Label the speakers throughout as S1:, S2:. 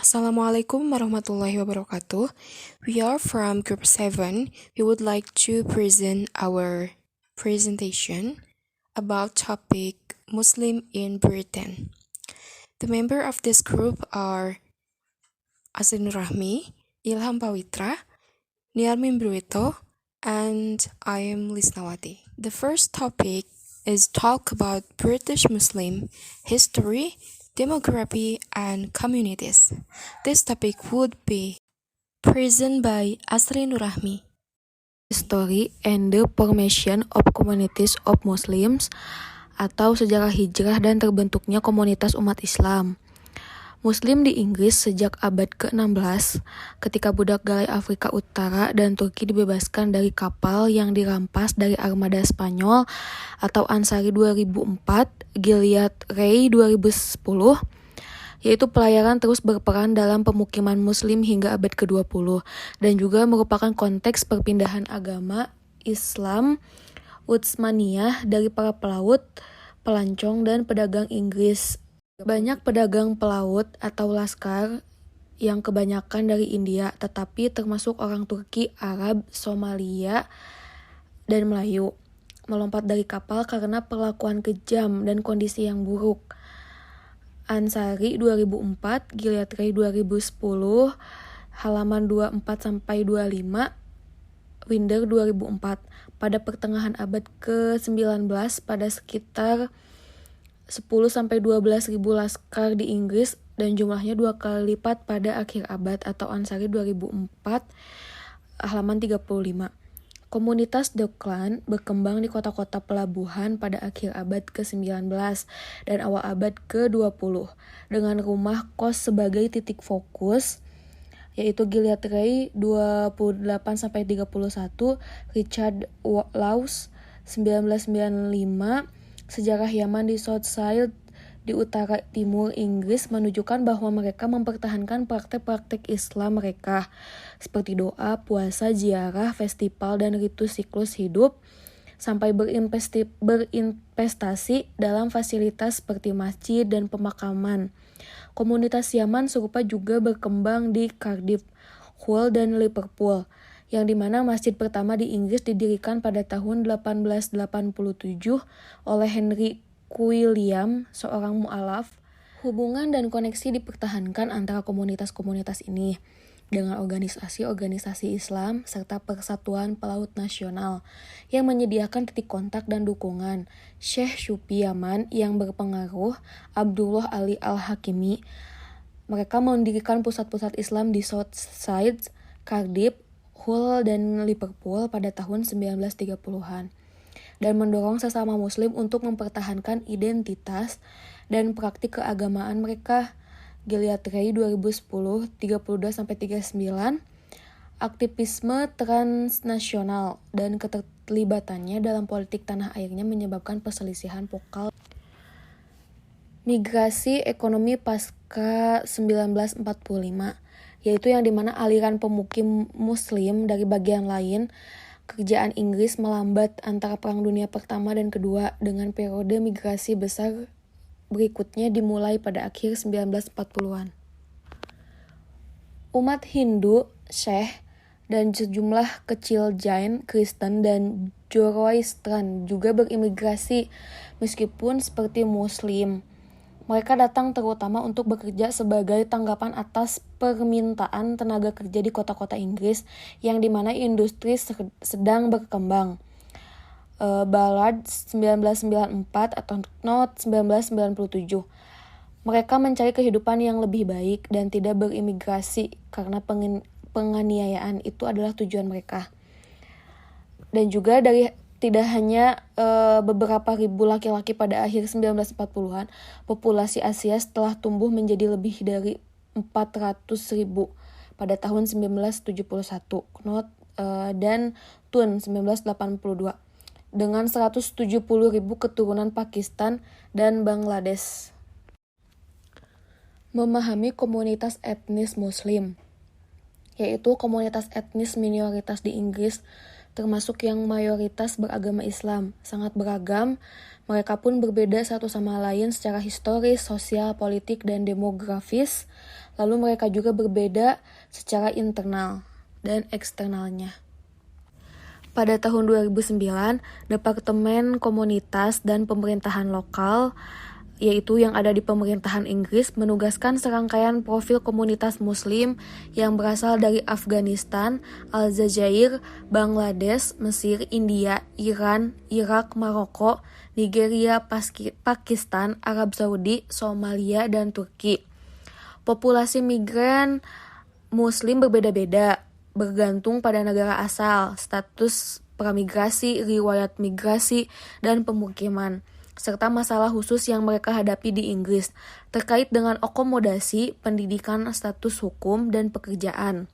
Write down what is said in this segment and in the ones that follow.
S1: Assalamualaikum warahmatullahi wabarakatuh. We are from Group 7. We would like to present our presentation about topic Muslim in Britain. The member of this group are Asin Rahmi, Ilham Pawitra, Niarmin Bruito, and I am Lisnawati. The first topic is talk about British Muslim history, demography, and communities. This topic would be presented by Asri Nurahmi.
S2: History and the Formation of Communities of Muslims atau sejarah hijrah dan terbentuknya komunitas umat Islam. Muslim di Inggris sejak abad ke-16 ketika budak galai Afrika Utara dan Turki dibebaskan dari kapal yang dirampas dari armada Spanyol atau Ansari 2004, Gilliatt Ray 2010, yaitu pelayaran terus berperan dalam pemukiman Muslim hingga abad ke-20 dan juga merupakan konteks perpindahan agama Islam Utsmaniyah dari para pelaut, pelancong, dan pedagang Inggris. Banyak pedagang pelaut atau laskar yang kebanyakan dari India, tetapi termasuk orang Turki, Arab, Somalia, dan Melayu, melompat dari kapal karena perlakuan kejam dan kondisi yang buruk. Ansari 2004, Gilliatt Ray 2010, halaman 24-25, Winder 2004. Pada pertengahan abad ke-19 pada sekitar 10-12 ribu laskar di Inggris dan jumlahnya 2 kali lipat pada akhir abad atau Ansari 2004, halaman 35. Komunitas Dockland berkembang di kota-kota pelabuhan pada akhir abad ke-19 dan awal abad ke-20 dengan rumah kos sebagai titik fokus, yaitu Gilliatt Ray 28-31, Richard Laws 1995. Sejarah Yaman di Southside di utara timur Inggris menunjukkan bahwa mereka mempertahankan praktek-praktek Islam mereka seperti doa, puasa, ziarah, festival, dan ritus siklus hidup sampai berinvestasi dalam fasilitas seperti masjid dan pemakaman. Komunitas Yaman serupa juga berkembang di Cardiff, Hull, dan Liverpool, yang dimana masjid pertama di Inggris didirikan pada tahun 1887 oleh Henry Quilliam, seorang mu'alaf. Hubungan dan koneksi dipertahankan antara komunitas-komunitas ini dengan organisasi-organisasi Islam serta Persatuan Pelaut Nasional yang menyediakan titik kontak dan dukungan. Syekh Syupi Yaman yang berpengaruh, Abdullah Ali Al-Hakimi, mereka mendirikan pusat-pusat Islam di Southside, Cardiff, Hull, dan Liverpool pada tahun 1930-an dan mendorong sesama muslim untuk mempertahankan identitas dan praktik keagamaan mereka. Gilliatt Ray 2010, 32-39, aktivisme transnasional dan keterlibatannya dalam politik tanah airnya menyebabkan perselisihan vokal. Migrasi ekonomi pasca 1945, yaitu yang dimana aliran pemukim muslim dari bagian lain kerajaan Inggris melambat antara Perang Dunia Pertama dan Kedua dengan periode migrasi besar berikutnya dimulai pada akhir 1940-an. Umat Hindu, Sikh, dan sejumlah kecil Jain, Kristen, dan Zoroastrian juga berimigrasi meskipun seperti Muslim. Mereka datang terutama untuk bekerja sebagai tanggapan atas permintaan tenaga kerja di kota-kota Inggris yang dimana industri sedang berkembang. Ballard 1994 atau Knott 1997. Mereka mencari kehidupan yang lebih baik dan tidak berimigrasi karena penganiayaan itu adalah tujuan mereka. Dan juga dari tidak hanya beberapa ribu laki-laki pada akhir 1940-an, populasi Asia setelah tumbuh menjadi lebih dari 400.000 pada tahun 1971, Knott dan Tun 1982, dengan 170.000 keturunan Pakistan dan Bangladesh. Memahami komunitas etnis Muslim, yaitu komunitas etnis minoritas di Inggris termasuk yang mayoritas beragama Islam. Sangat beragam, mereka pun berbeda satu sama lain secara historis, sosial, politik, dan demografis. Lalu mereka juga berbeda secara internal dan eksternalnya. Pada tahun 2009, Departemen Komunitas dan Pemerintahan Lokal, yaitu yang ada di pemerintahan Inggris, menugaskan serangkaian profil komunitas Muslim yang berasal dari Afghanistan, Aljazair, Bangladesh, Mesir, India, Iran, Irak, Maroko, Nigeria, Pakistan, Arab Saudi, Somalia, dan Turki. Populasi migran Muslim berbeda-beda, bergantung pada negara asal, status pramigrasi, riwayat migrasi, dan pemukiman, serta masalah khusus yang mereka hadapi di Inggris, terkait dengan akomodasi, pendidikan, status hukum, dan pekerjaan.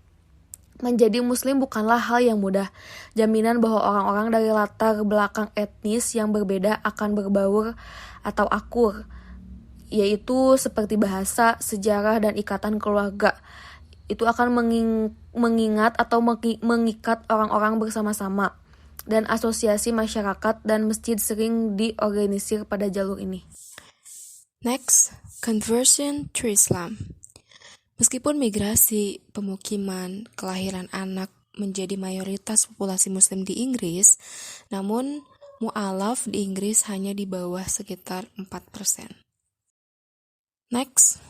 S2: Menjadi Muslim bukanlah hal yang mudah. Jaminan bahwa orang-orang dari latar belakang etnis yang berbeda akan berbaur atau akur, yaitu seperti bahasa, sejarah, dan ikatan keluarga. Itu akan mengingat atau mengikat orang-orang bersama-sama. Dan asosiasi masyarakat dan masjid sering diorganisir pada jalur ini.
S1: Next, conversion to Islam. Meskipun migrasi, pemukiman, kelahiran anak menjadi mayoritas populasi Muslim di Inggris, namun mu'alaf di Inggris hanya di bawah sekitar 4%. Next,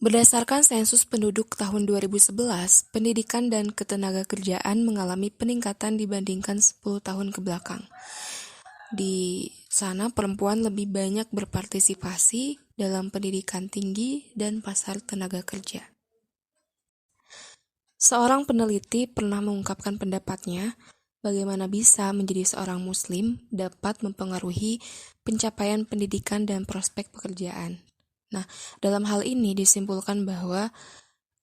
S1: berdasarkan sensus penduduk tahun 2011, pendidikan dan ketenagakerjaan mengalami peningkatan dibandingkan 10 tahun ke belakang. Di sana perempuan lebih banyak berpartisipasi dalam pendidikan tinggi dan pasar tenaga kerja. Seorang peneliti pernah mengungkapkan pendapatnya, bagaimana bisa menjadi seorang Muslim dapat mempengaruhi pencapaian pendidikan dan prospek pekerjaan. Nah, dalam hal ini disimpulkan bahwa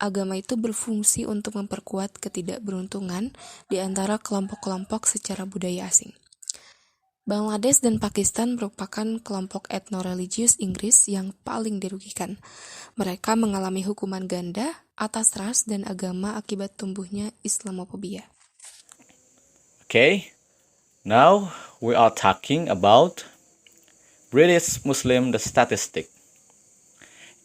S1: agama itu berfungsi untuk memperkuat ketidakberuntungan di antara kelompok-kelompok secara budaya asing. Bangladesh dan Pakistan merupakan kelompok etno-religius Inggris yang paling dirugikan. Mereka mengalami hukuman ganda atas ras dan agama akibat tumbuhnya Islamofobia.
S3: Okay, now we are talking about British Muslim the statistic.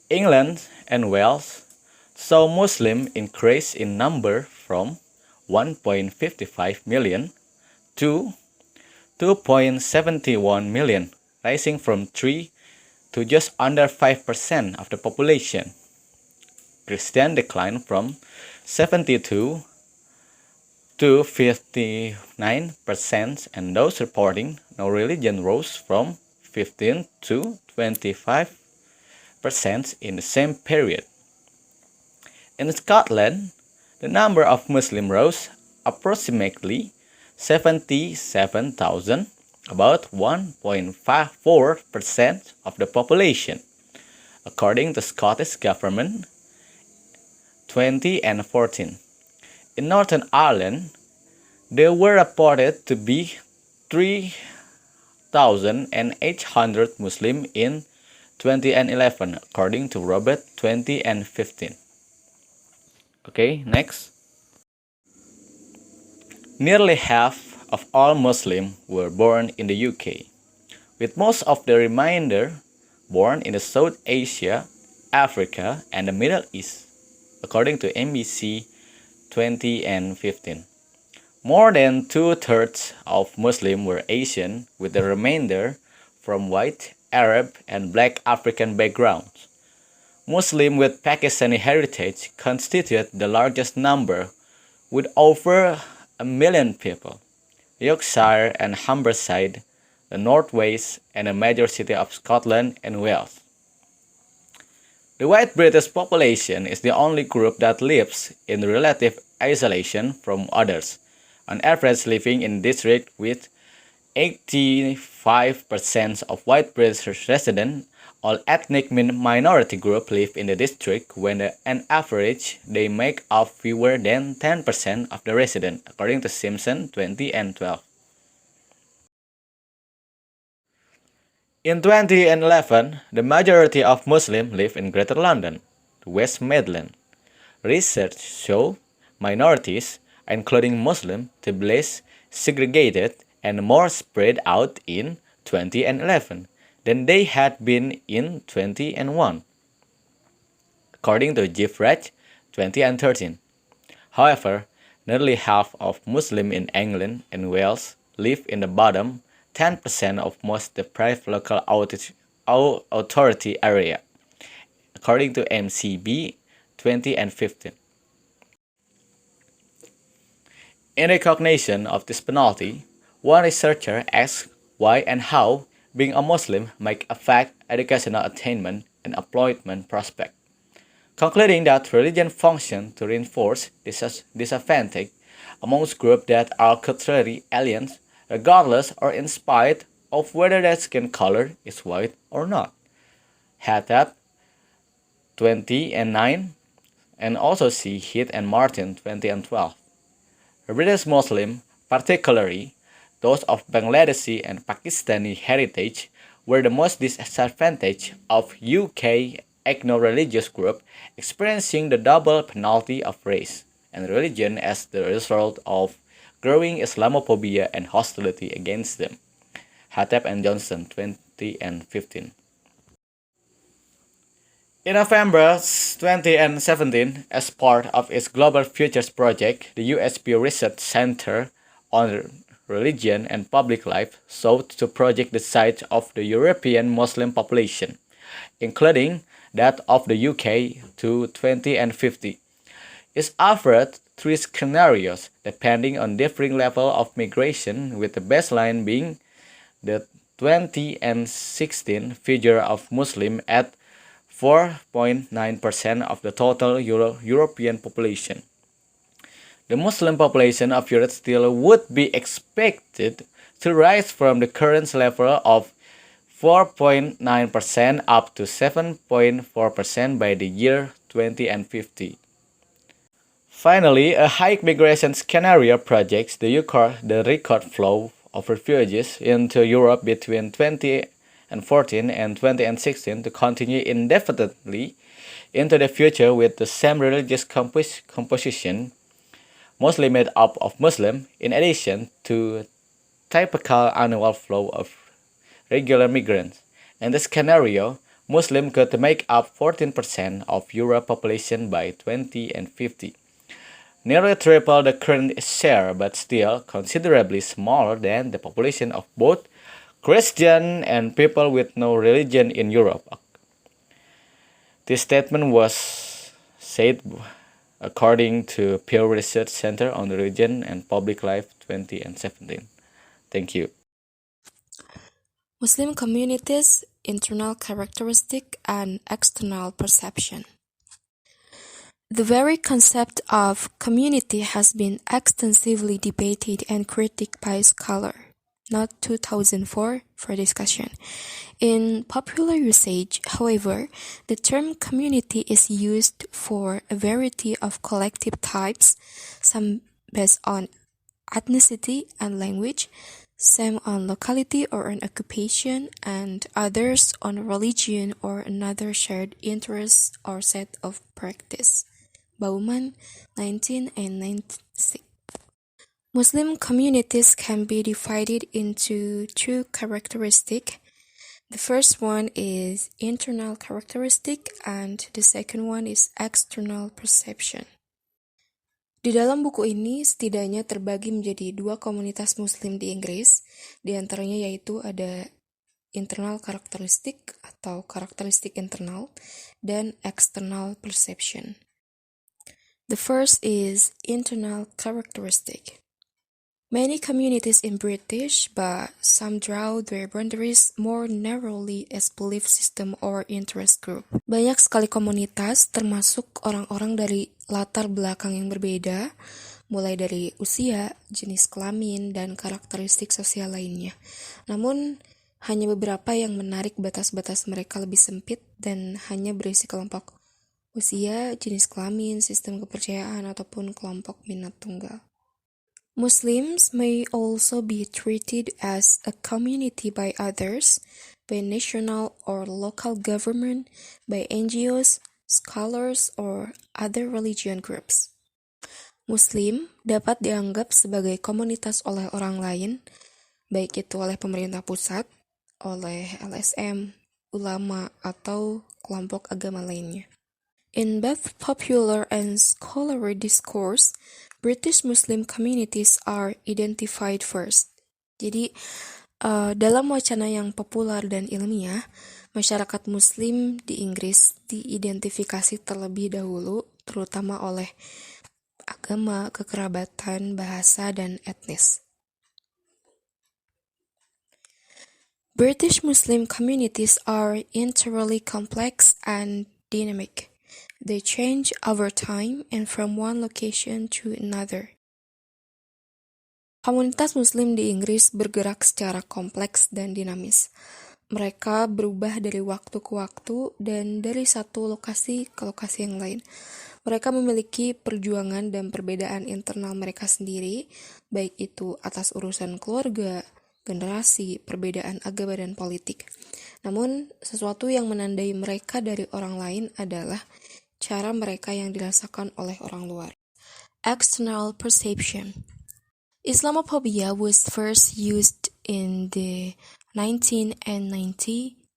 S3: England and Wales saw Muslim increase in number from 1.55 million to 2.71 million, rising from 3 to just under 5% of the population. Christian declined from 72 to 59%, and those reporting no religion rose from 15 to 25% in the same period. In Scotland, the number of Muslims rose approximately 77,000, about 1.54% of the population, according to Scottish Government 2014. In Northern Ireland, there were reported to be 3,800 Muslims in 2011, according to Robert 2015. Okay, next. Nearly half of all Muslims were born in the UK, with most of the remainder born in South Asia, Africa, and the Middle East, according to NBC 2015. More than 2/3 of Muslims were Asian, with the remainder from white, Arab, and Black African backgrounds. Muslims with Pakistani heritage constitute the largest number, with over 1 million people. Yorkshire and Humberside, the North West, and a major city of Scotland and Wales. The white British population is the only group that lives in relative isolation from others, on average living in district with 85% of white British residents. All ethnic minority groups live in the district when on average they make up fewer than 10% of the residents, according to Simpson 2012. In 2011, the majority of Muslims live in Greater London, the West Midlands. Research shows minorities including Muslim, to be less segregated and more spread out in 2011 than they had been in 2001, according to GIFRED 2013. However, nearly half of Muslims in England and Wales live in the bottom 10% of most deprived local authority area, according to MCB 2015. In recognition of this penalty, one researcher asked why and how being a Muslim might affect educational attainment and employment prospects, concluding that religion functions to reinforce disadvantage amongst groups that are culturally alien, regardless or in spite of whether their skin color is white or not. Hattab 2009 and also see Heath and Martin 2012. British Muslims, particularly those of Bangladeshi and Pakistani heritage, were the most disadvantaged of UK ethno-religious groups, experiencing the double penalty of race and religion as the result of growing Islamophobia and hostility against them. Hattab and Johnson 2015. In November 2017, as part of its Global Futures project, the US Pew Research Center on Religion and Public Life sought to project the size of the European Muslim population, including that of the UK, to 2050. It offered three scenarios depending on differing level of migration, with the baseline being the 2016 figure of Muslims at 4.9% of the total European population. The Muslim population of Europe still would be expected to rise from the current level of 4.9% up to 7.4% by the year 2050. Finally, a high migration scenario projects the record flow of refugees into Europe between 2014 and 2016 to continue indefinitely into the future with the same religious composition, mostly made up of Muslims, in addition to typical annual flow of regular migrants. In this scenario, Muslims could make up 14% of Europe population by 2050. Nearly triple the current share, but still considerably smaller than the population of both Christian and people with no religion in Europe. This statement was said according to Pew Research Center on Religion and Public Life 2017. Thank you.
S1: Muslim communities, internal characteristic and external perception. The very concept of community has been extensively debated and critiqued by scholars. Not 2004 for discussion. In popular usage, however, the term community is used for a variety of collective types, some based on ethnicity and language, some on locality or an occupation, and others on religion or another shared interest or set of practice. Bauman, 1996. Muslim communities can be divided into two characteristics. The first one is internal characteristic and the second one is external perception. Di dalam buku ini setidaknya terbagi menjadi dua komunitas Muslim di Inggris, di antaranya yaitu ada internal characteristic atau karakteristik internal dan external perception. The first is internal characteristic. Many communities in British, but some draw their boundaries more narrowly as belief system or interest group. Banyak sekali komunitas, termasuk orang-orang dari latar belakang yang berbeda, mulai dari usia, jenis kelamin, dan karakteristik sosial lainnya. Namun, hanya beberapa yang menarik batas-batas mereka lebih sempit dan hanya berisi kelompok usia, jenis kelamin, sistem kepercayaan, ataupun kelompok minat tunggal. Muslims may also be treated as a community by others, by national or local government, by NGOs, scholars, or other religion groups. Muslim dapat dianggap sebagai komunitas oleh orang lain, baik itu oleh pemerintah pusat, oleh LSM, ulama, atau kelompok agama lainnya. In both popular and scholarly discourse, British Muslim communities are identified first. Jadi, dalam wacana yang populer dan ilmiah, masyarakat Muslim di Inggris diidentifikasi terlebih dahulu, terutama oleh agama, kekerabatan, bahasa, dan etnis. British Muslim communities are entirely complex and dynamic. They change over time and from one location to another. Komunitas Muslim di Inggris bergerak secara kompleks dan dinamis. Mereka berubah dari waktu ke waktu dan dari satu lokasi ke lokasi yang lain. Mereka memiliki perjuangan dan perbedaan internal mereka sendiri, baik itu atas urusan keluarga, generasi, perbedaan agama dan politik. Namun, sesuatu yang menandai mereka dari orang lain adalah cara mereka yang dirasakan oleh orang luar. External perception. Islamophobia was first used in the 1990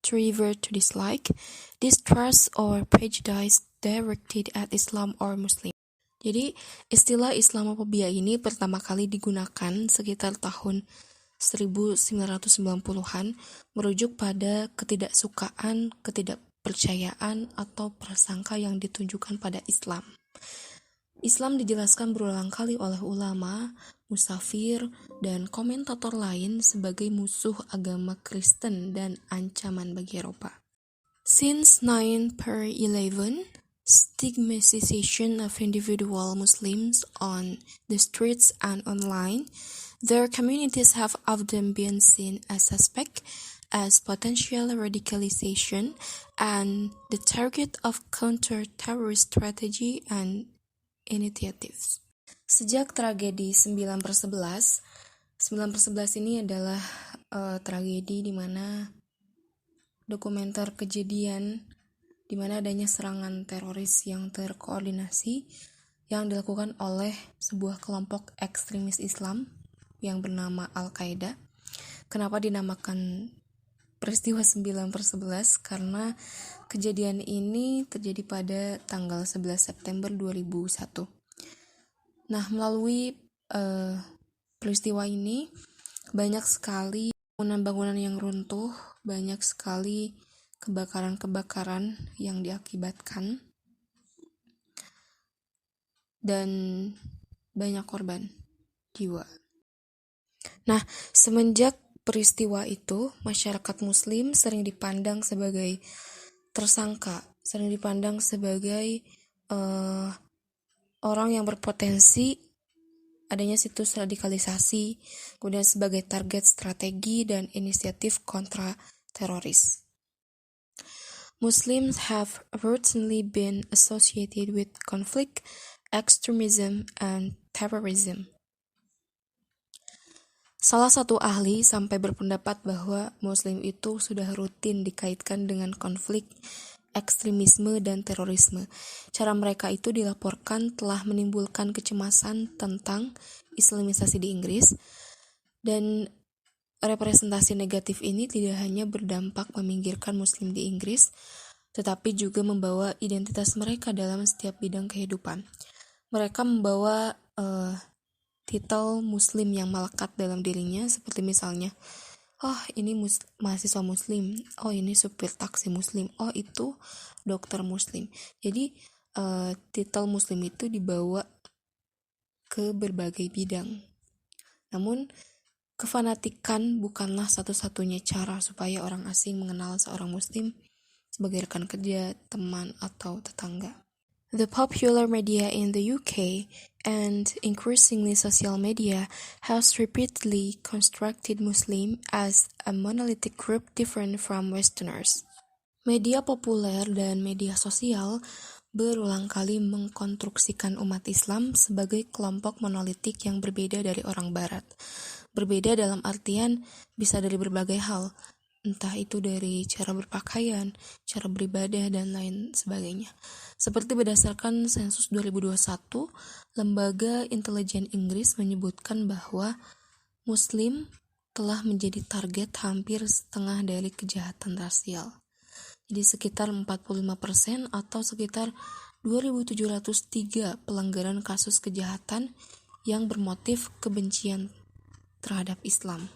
S1: to refer to dislike, distrust, or prejudice directed at Islam or Muslim. Jadi, istilah Islamophobia ini pertama kali digunakan sekitar tahun 1990-an, merujuk pada ketidaksukaan, ketidakpercayaan, atau prasangka yang ditunjukkan pada Islam. Islam dijelaskan berulang kali oleh ulama, musafir, dan komentator lain sebagai musuh agama Kristen dan ancaman bagi Eropa. Since 9/11, stigmatization of individual Muslims on the streets and online, their communities have often been seen as suspect, as potential radicalization, and the target of counter-terrorist strategy and initiatives. Sejak tragedi 9/11, 9/11 ini adalah tragedi di mana dokumenter kejadian di mana adanya serangan teroris yang terkoordinasi yang dilakukan oleh sebuah kelompok ekstremis Islam yang bernama Al-Qaeda. Kenapa dinamakan peristiwa 9/11? Karena kejadian ini terjadi pada tanggal 11 September 2001. Nah, melalui peristiwa ini banyak sekali bangunan-bangunan yang runtuh, banyak sekali kebakaran-kebakaran yang diakibatkan, dan banyak korban jiwa. Nah, semenjak peristiwa itu, masyarakat Muslim sering dipandang sebagai tersangka, sering dipandang sebagai orang yang berpotensi adanya situs radikalisasi, kemudian sebagai target strategi dan inisiatif kontra teroris. Muslims have routinely been associated with conflict, extremism, and terrorism. Salah satu ahli sampai berpendapat bahwa Muslim itu sudah rutin dikaitkan dengan konflik, ekstremisme, dan terorisme. Cara mereka itu dilaporkan telah menimbulkan kecemasan tentang Islamisasi di Inggris, dan representasi negatif ini tidak hanya berdampak meminggirkan Muslim di Inggris, tetapi juga membawa identitas mereka dalam setiap bidang kehidupan. Mereka membawa titel Muslim yang melekat dalam dirinya, seperti misalnya, oh ini mahasiswa Muslim, oh ini supir taksi Muslim, oh itu dokter Muslim. Jadi titel Muslim itu dibawa ke berbagai bidang. Namun kefanatikan bukanlah satu-satunya cara supaya orang asing mengenal seorang Muslim sebagai rekan kerja, teman, atau tetangga. The popular media in the UK and increasingly social media has repeatedly constructed Muslim as a monolithic group different from Westerners. Media populer dan media sosial berulang kali mengkonstruksikan umat Islam sebagai kelompok monolitik yang berbeda dari orang Barat. Berbeda dalam artian bisa dari berbagai hal, entah itu dari cara berpakaian, cara beribadah, dan lain sebagainya. Seperti berdasarkan sensus 2021, Lembaga Intelijen Inggris menyebutkan bahwa Muslim telah menjadi target hampir setengah dari kejahatan rasial. Jadi sekitar 45% atau sekitar 2.703 pelanggaran kasus kejahatan yang bermotif kebencian terhadap Islam.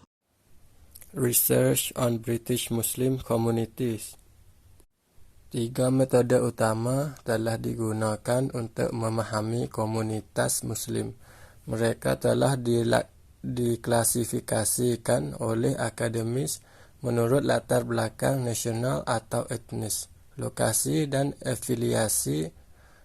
S4: Research on British Muslim Communities. 3 metode utama telah digunakan untuk memahami komunitas Muslim. Mereka telah diklasifikasikan oleh akademis menurut latar belakang nasional atau etnis, lokasi dan afiliasi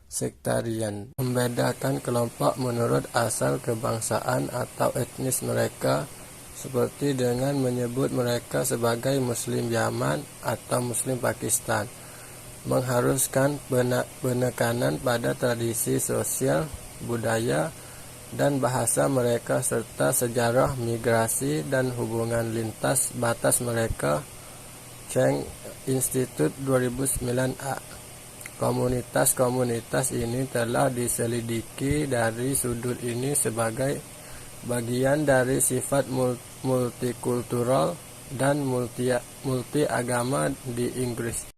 S4: sektarian. Membedakan kelompok menurut asal kebangsaan atau etnis mereka, seperti dengan menyebut mereka sebagai Muslim Yaman atau Muslim Pakistan. Mengharuskan penekanan pada tradisi sosial, budaya, dan bahasa mereka serta sejarah migrasi dan hubungan lintas batas mereka. Cheng Institute 2009a. Komunitas-komunitas ini telah diselidiki dari sudut ini sebagai bagian dari sifat multikultural dan multi agama di Inggris.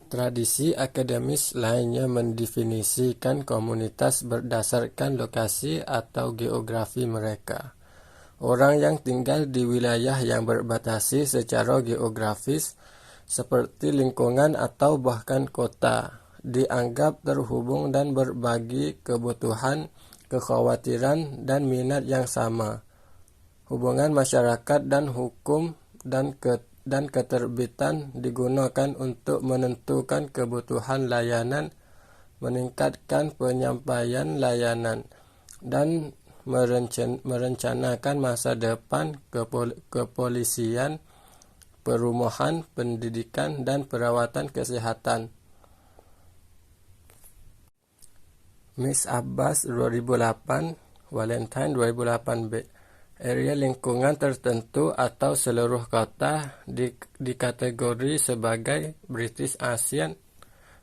S4: Tradisi akademis lainnya mendefinisikan komunitas berdasarkan lokasi atau geografi mereka. Orang yang tinggal di wilayah yang berbatasi secara geografis, seperti lingkungan atau bahkan kota, dianggap terhubung dan berbagi kebutuhan, kekhawatiran, dan minat yang sama. Hubungan masyarakat dan hukum dan keterbitan digunakan untuk menentukan kebutuhan layanan, meningkatkan penyampaian layanan, dan merencanakan masa depan kepolisian, perumahan, pendidikan, dan perawatan kesehatan. Miss Abbas 2008, Valentine 2008b. Area lingkungan tertentu atau seluruh kota dikategori sebagai British Asian,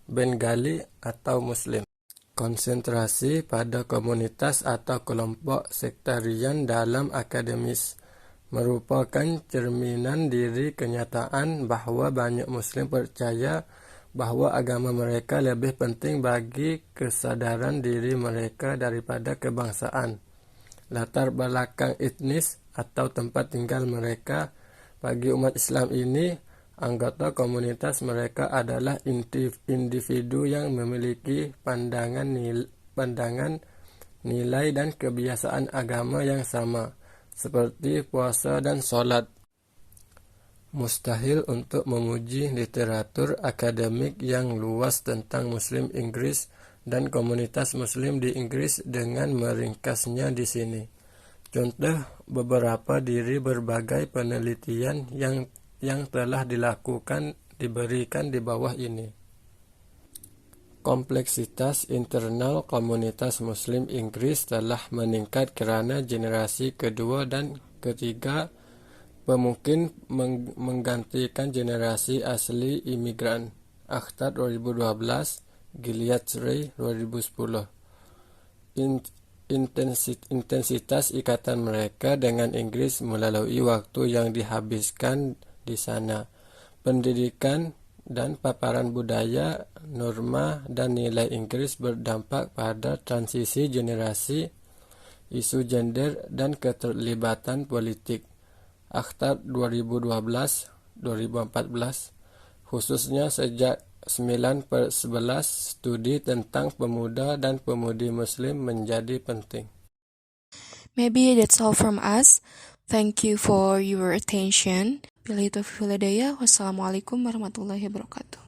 S4: Bengali, atau Muslim. Konsentrasi pada komunitas atau kelompok sektarian dalam akademis merupakan cerminan diri kenyataan bahwa banyak Muslim percaya bahwa agama mereka lebih penting bagi kesadaran diri mereka daripada kebangsaan, latar belakang etnis, atau tempat tinggal mereka. Bagi umat Islam ini, anggota komunitas mereka adalah individu yang memiliki pandangan nilai dan kebiasaan agama yang sama, seperti puasa dan sholat. Mustahil untuk memuji literatur akademik yang luas tentang Muslim Inggris dan komunitas Muslim di Inggris dengan meringkasnya di sini. Contoh beberapa dari berbagai penelitian yang telah dilakukan diberikan di bawah ini. Kompleksitas internal komunitas Muslim Inggris telah meningkat kerana generasi kedua dan ketiga pemungkin menggantikan generasi asli imigran. Akhtar 2012, Gilead Ray 2010. Intensitas ikatan mereka dengan Inggris melalui waktu yang dihabiskan di sana, pendidikan dan paparan budaya, norma dan nilai Inggris berdampak pada transisi generasi, isu gender dan keterlibatan politik. Akhtar 2012-2014, khususnya sejak 9/11, studi tentang pemuda dan pemudi Muslim menjadi penting.
S1: Maybe that's all from us. Thank you for your attention. Wassalamualaikum warahmatullahi wabarakatuh.